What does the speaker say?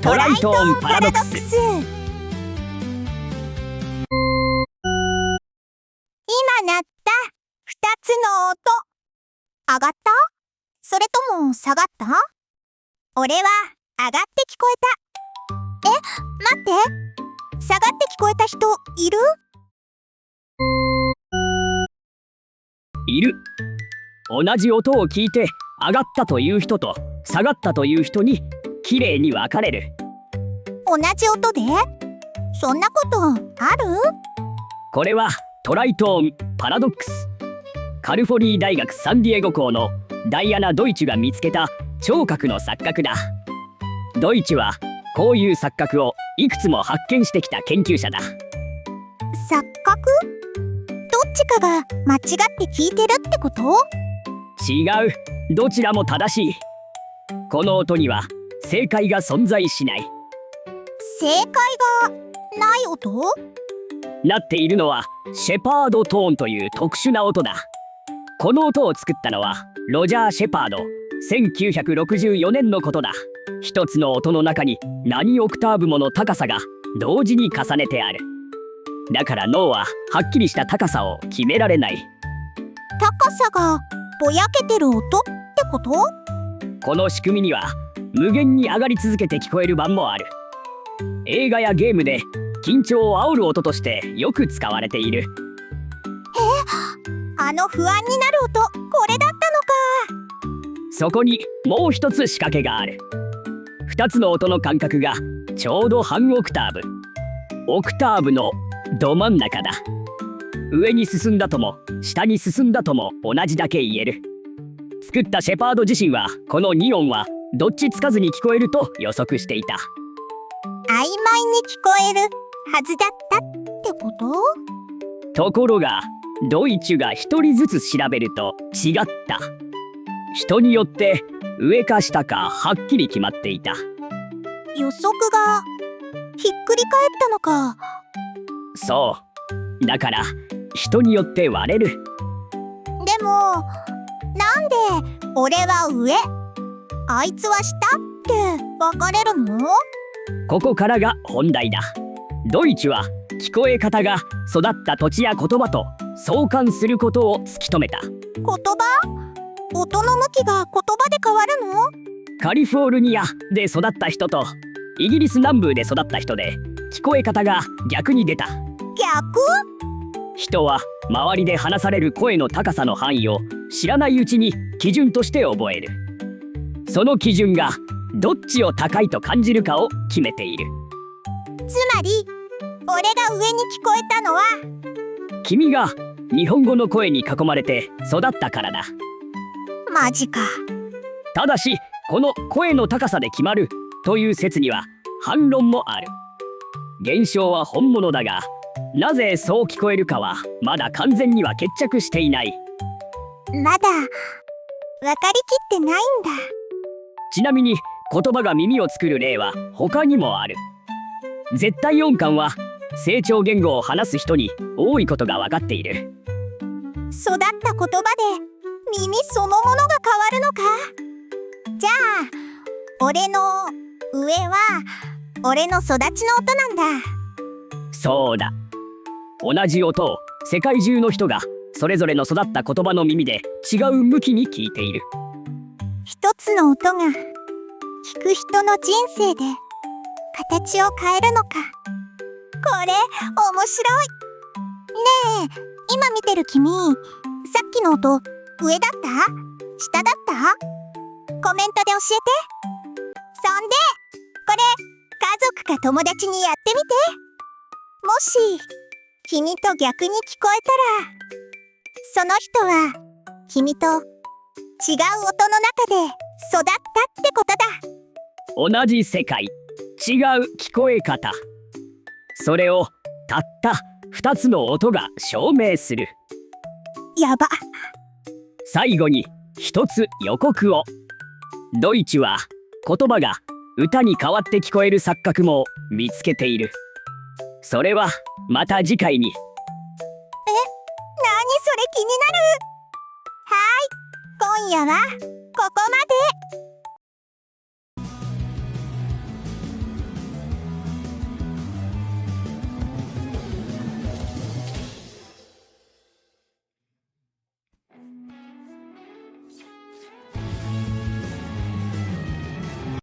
トライトーンパラドックス。今鳴った2つの音、上がった？それとも下がった？俺は上がって聞こえた。待って、下がって聞こえた人いる？いる。同じ音を聞いて上がったという人と下がったという人にきれいに分かれる。同じ音で？そんなことある？これはトライトーンパラドックス。カリフォルニア大学サンディエゴ校のダイアナ・ドイチュが見つけた聴覚の錯覚だ。ドイチュはこういう錯覚をいくつも発見してきた研究者だ。錯覚？どっちかが間違って聞いてるってこと？違う。どちらも正しい。この音には正解が存在しない。正解がない音？なっているのはシェパードトーンという特殊な音だ。この音を作ったのはロジャー・シェパード。1964年のことだ。一つの音の中に何オクターブもの高さが同時に重ねてある。だから脳ははっきりした高さを決められない。高さがぼやけてる音ってこと？この仕組みには無限に上がり続けて聞こえる版もある。映画やゲームで緊張を煽る音としてよく使われている。あの不安になる音、これだったのか。そこにもう一つ仕掛けがある。二つの音の間隔がちょうど半オクターブ。オクターブのど真ん中だ。上に進んだとも下に進んだとも同じだけ言える。作ったシェパード自身はこの2音はどっちつかずに聞こえると予測していた。曖昧に聞こえるはずだったってこと？ところがドイチュが一人ずつ調べると違った。人によって上か下かはっきり決まっていた。予測がひっくり返ったのか。そう。だから人によって割れる。でもなんで俺は上、あいつは下って分かれるの？ここからが本題だ。ドイチュは聞こえ方が育った土地や言葉と相関することを突き止めた。言葉？音の向きが言葉で変わるの？カリフォルニアで育った人とイギリス南部で育った人で聞こえ方が逆に出た。逆？人は周りで話される声の高さの範囲を知らないうちに基準として覚える。その基準がどっちを高いと感じるかを決めている。つまり俺が上に聞こえたのは君が日本語の声に囲まれて育ったからだ。マジか。ただしこの声の高さで決まるという説には反論もある。現象は本物だがなぜそう聞こえるかはまだ完全には決着していない。まだ分かりきってないんだ。ちなみに言葉が耳を作る例は他にもある。絶対音感は成長言語を話す人に多いことが分かっている。育った言葉で耳そのものが変わるのか。じゃあ俺の上は俺の育ちの音なんだ。そうだ。同じ音を世界中の人がそれぞれの育った言葉の耳で違う向きに聞いている。一つの音が聞く人の人生で形を変えるのか。これ面白い。ねえ、今見てる君、さっきの音上だった？下だった？コメントで教えて。そんでこれ家族か友達にやってみて。もし君と逆に聞こえたらその人は君と違う音の中で育ったってことだ。同じ世界、違う聞こえ方。それをたった2つの音が証明する。やば。最後に一つ予告を。ドイチュは言葉が歌に変わって聞こえる錯覚も見つけている。それはまた次回に。何それ気になる。はい、今夜はここまで。